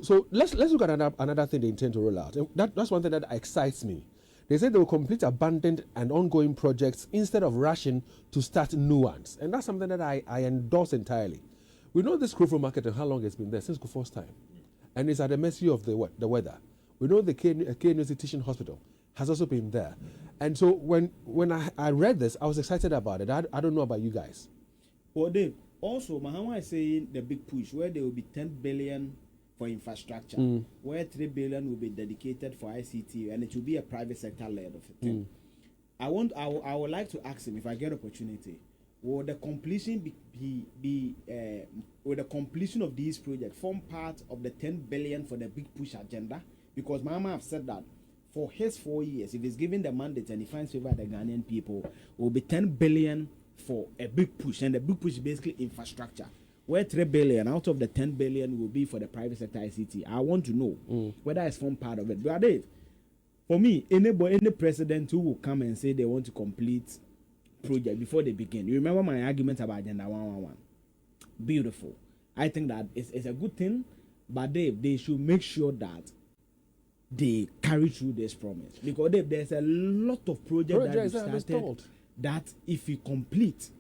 So let's look at another thing they intend to roll out. That's one thing that excites me. They said they will complete abandoned and ongoing projects instead of rushing to start new ones. And that's something that I endorse entirely. We know this Krofro market and how long it's been there, since Kufuor's time. And it's at the mercy of the weather. We know the KNUC Teaching Hospital has also been there. And so when I read this, I was excited about it. I don't know about you guys. Well, Dave, also, Mahama is saying the big push where there will be 10 billion for infrastructure, where 3 billion will be dedicated for ICT, and it will be a private sector led of it. I would like to ask him, if I get opportunity, will the completion will the completion of these projects form part of the 10 billion for the big push agenda? Because Mahama have said that for his 4 years, if he's given the mandate and he finds favor at the Ghanaian people, it will be 10 billion for a big push, and the big push is basically infrastructure. Where 3 billion out of the 10 billion will be for the private sector ICT. I want to know whether it's formed part of it. But Dave, for me, any president who will come and say they want to complete project before they begin. You remember my argument about Agenda 111? Beautiful. I think that it's a good thing, but they should make sure that they carry through this promise. Because there's a lot of projects that we started that if we complete,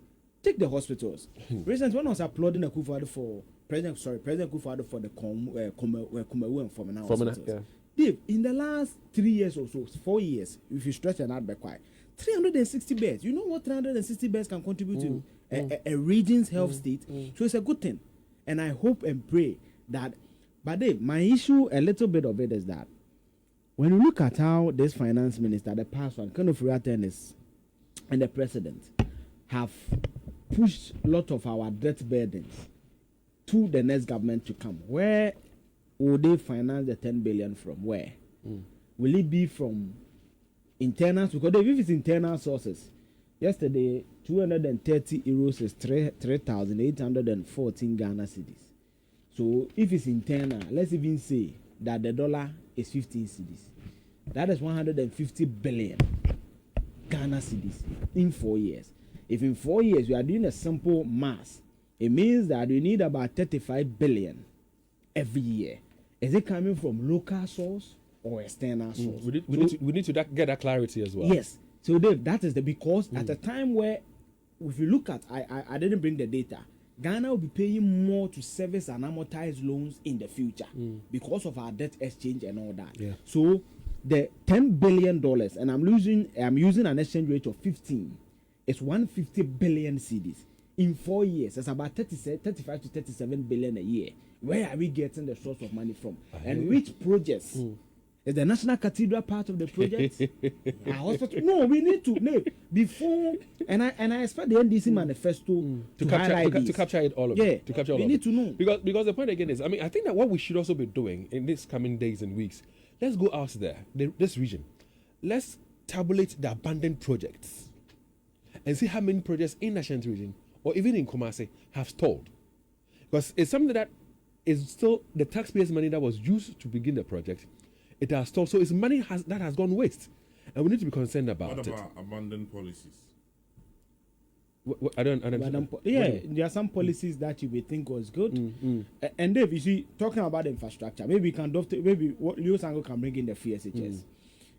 take the hospitals. Recently, when I was applauding Akufo-Addo for President Akufo-Addo for the Kumawu and Fomena hospitals. Yeah. Dave, in the last 3 years or so, 4 years, if you stretch an out back quite, 360 beds. You know what 360 beds can contribute to a region's health state? So it's a good thing. And I hope and pray that, but Dave, my issue, a little bit of it is that when you look at how this finance minister, the past one, Kano-Furiata and the president have pushed a lot of our debt burdens to the next government to come. Where will they finance the 10 billion from? Where? Will it be from internal? Because if it's internal sources, yesterday 230 euros is 3,814 Ghana cedis. So if it's internal, let's even say that the dollar is 15 cedis. That is 150 billion Ghana cedis in 4 years. If in 4 years we are doing a simple math, it means that we need about 35 billion every year. Is it coming from local source or external source? We need to get that clarity as well. Yes. So Dave, that is because at the time where, if you look at, I didn't bring the data, Ghana will be paying more to service and amortize loans in the future because of our debt exchange and all that. Yeah. So the $10 billion, and I'm using an exchange rate of 15. It's 150 billion cedis in 4 years. It's about 35 to 37 billion a year. Where are we getting the source of money from? And which projects? Is the National Cathedral part of the project? Our hospital? No, we need to before. And I expect the NDC manifesto to capture it all of it. To capture all we need to know because the point again is, I mean, I think that what we should also be doing in these coming days and weeks, let's go out there, this region, let's tabulate the abandoned projects and see how many projects in the Ashanti region or even in Kumasi have stalled. Because it's something that is still the taxpayers' money that was used to begin the project. It has stalled. So it's money that has gone waste. And we need to be concerned about it. What about abandoned policies? I don't there are some policies that you may think was good. And Dave, you see, talking about infrastructure, maybe we can what Leo Sango can bring in the free SHS.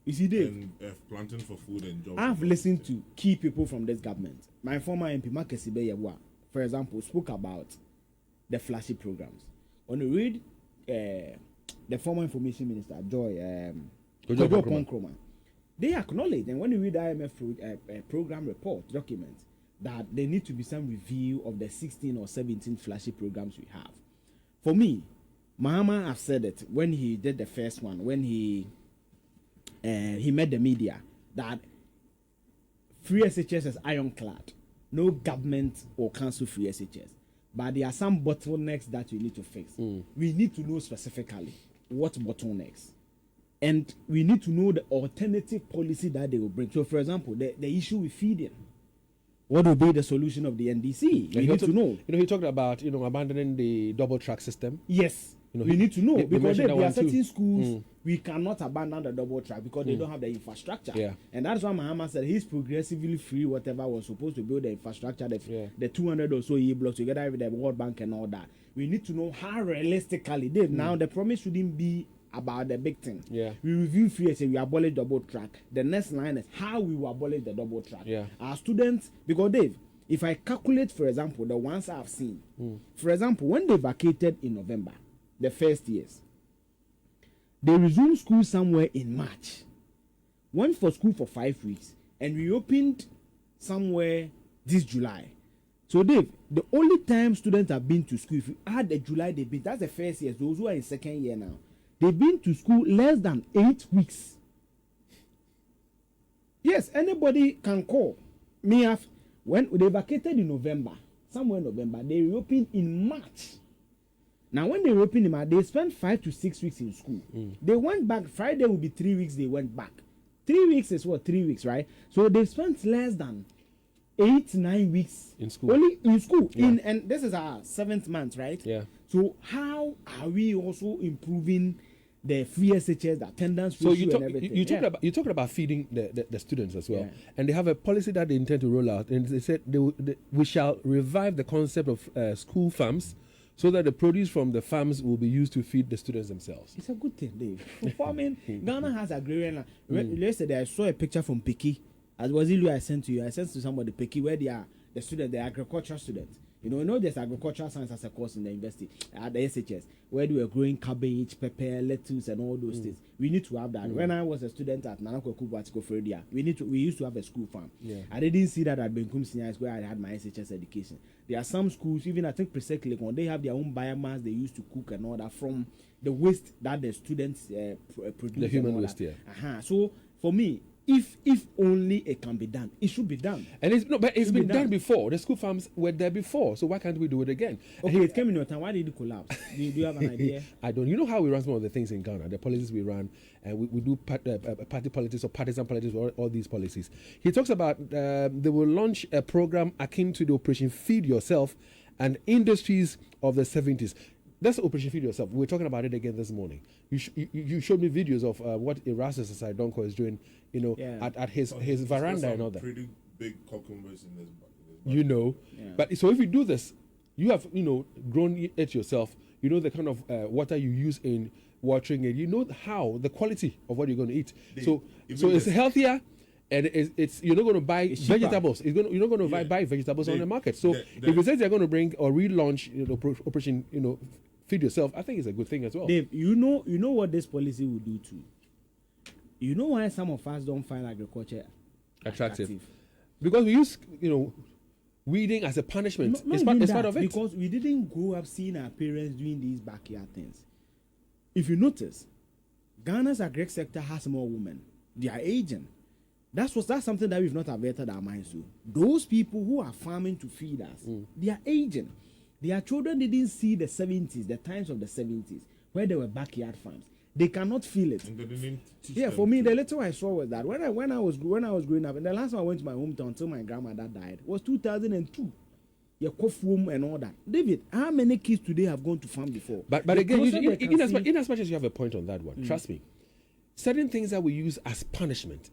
You see, Dave, and planting for food and jobs. I've listened to key people from this government. My former MP, Marcus Ibeyewa, for example, spoke about the flashy programs. When you read the former information minister, Joy Ponkroma, they acknowledge, and when you read the IMF program report document, that there need to be some review of the 16 or 17 flashy programs we have. For me, Mahama have said it when he did the first one, when he met the media, that free SHS is ironclad. No government or council free SHS. But there are some bottlenecks that we need to fix. We need to know specifically what bottlenecks. And we need to know the alternative policy that they will bring. So, for example, the issue with feeding. What will be the solution of the NDC? We need to know. He talked about, abandoning the double track system. Yes. We need to know, because there are certain schools we cannot abandon the double track because they don't have the infrastructure. Yeah. And that's why Mahama said he's progressively free whatever was supposed to build the infrastructure, the 200 or so blocks together with the World Bank and all that. we need to know how realistically, Dave, now the promise shouldn't be about the big thing. Yeah. We review free say we abolish double track. The next line is how we will abolish the double track. Yeah. Our students, because Dave, if I calculate, for example, the ones I've seen, for example, when they vacated in November, the first years, they resumed school somewhere in March, went for school for 5 weeks, and reopened somewhere this July. So, Dave, the only time students have been to school, if you add the July they've been, that's the first year. Those who are in second year now, they've been to school less than 8 weeks. Yes, anybody can call me after. When they vacated in November, somewhere in November, they reopened in March. Now, when they reopened in March, they spent 5 to 6 weeks in school. They went back. Friday will be 3 weeks. They went back. 3 weeks is what? 3 weeks, right? So they spent less than 8, 9 weeks in school. Only in school. Yeah. And this is our 7th month, right? Yeah. So how are we also improving the free SHS, the attendance So ratio and everything? you're talking about feeding the students as well, Yeah. and they have a policy that they intend to roll out, and they said we shall revive the concept of school farms, so that the produce from the farms will be used to feed the students themselves. It's a good thing, Dave. Farming, Ghana has agrarian land. Yesterday I saw a picture from Peki. As was it I sent to you? I sent to somebody Peki where they are the student, the agricultural students. You know there's agricultural science as a course in the university at the SHS where they were growing cabbage, pepper, lettuce, and all those things. We need to have that. When I was a student at Nanako Kubatiko Fredia, we used to have a school farm. Yeah. I didn't see that at Benkum Senior School where I had my SHS education. There are some schools, even I think Presec when they have their own biomass they used to cook and all that from the waste that the students produce. The human and all waste, that. yeah. So for me, if only it can be done, it should be done. And it's been done done. before. The school farms were there before, so why can't we do it again? Okay, it came in your time. Why did it collapse? Do you have an idea? I don't. You know how we run some of the things in Ghana, the policies we run, and we do party politics or partisan politics, all these policies. He talks about they will launch a program akin to the Operation Feed Yourself and industries of the 70s. That's Operation Feed Yourself. We were talking about it again this morning. You showed me videos of what Erastus Donko is doing, at his veranda and all that. Pretty big cucumbers in this Yeah. But so if you do this, you have grown it yourself. You know the kind of water you use in watering it. You know how the quality of what you're going to eat. So it's healthier. And it's you're not going to buy vegetables. You're not going to buy vegetables on the market. So if it says they're going to bring or relaunch Operation Feed Yourself, I think it's a good thing as well. Dave, you know what this policy will do too. You know why some of us don't find agriculture attractive? Because we use weeding as a punishment. It's part of it. Because we didn't grow up seeing our parents doing these backyard things. If you notice, Ghana's agri sector has more women. They are aging. That's something that we've not averted our minds to. Those people who are farming to feed us, they are aging. Their children didn't see the 70s, the times of the 70s, where there were backyard farms. They cannot feel it. And they didn't teach Yeah, them for me, to. the little I saw was that when I was growing up, and the last time I went to my hometown until my grandmother died was 2002. Your cough and all that. David, how many kids today have gone to farm before? But The again, closer they can see- in as much as you have a point on that one, trust me, certain things that we use as punishment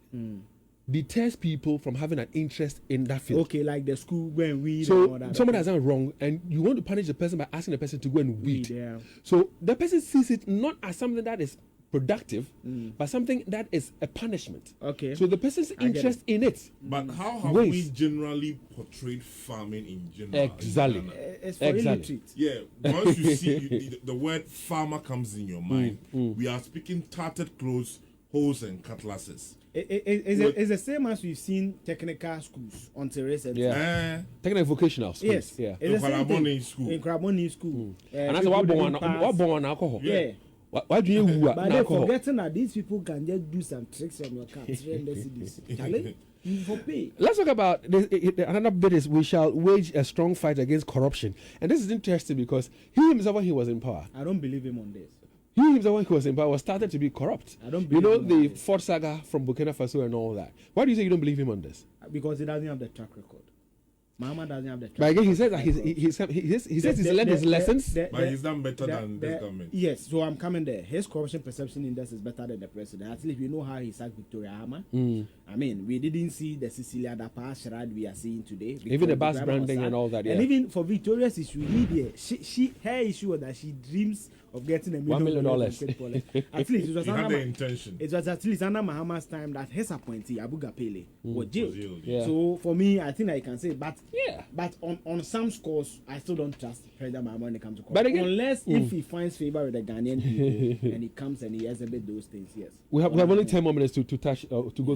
deters people from having an interest in that field. Okay, like the school when we So somebody has done wrong, and you want to punish the person by asking the person to go and weed. Yeah. So the person sees it not as something that is productive, but something that is a punishment. Okay. So the person's I get interest in it. But how have Waste. we generally portrayed farming in general? in Exactly. Ghana? It's for Exactly. illiterate. Yeah, once you see the word farmer comes in your mind, we are speaking tattered clothes, hoes, and cutlasses. It's the same as we've seen technical schools until recently. Yeah. Technical vocational schools. Yes. Yeah. It's the same thing. Kwalaboni school. In Kwalaboni school. And that's what people born didn't pass. on alcohol. Yeah. Why do you But they're alcohol? forgetting that these people can just do some tricks on your car. 300 cedis. Charlie, you for pay. Let's talk about another bit is we shall wage a strong fight against corruption. And this is interesting because he himself, when he was in power, I don't believe him on this. he himself, when he was in power, was started to be corrupt. I don't You know, believe him on the this. Ford saga from Burkina Faso and all that. Why do you say you don't believe him on this? Because he doesn't have the track record. Mahama doesn't have the track But again, he says that record. he says he's learned his lessons. But he's done better than this government. Yes, so I'm coming there. His corruption perception index is better than the president. At least we know how he sacked Victoria Hammer. I mean, we didn't see the Cecilia Dapa charade we are seeing today. Even the bus branding and all that. Yeah. And even for Victoria's issue, her issue was that she dreams of getting $1 million. At least it was He had under the intention. it was at least under Mahama's time that his appointee Abu Gapele was jailed. Yeah. So for me, I think I can say, but Yeah. but on some scores, I still don't trust President Mahama when it comes to court. But again- Unless if he finds favor with the Ghanaian people and he comes and he exhibit those things, yes. We have only 10 more minutes to touch to go through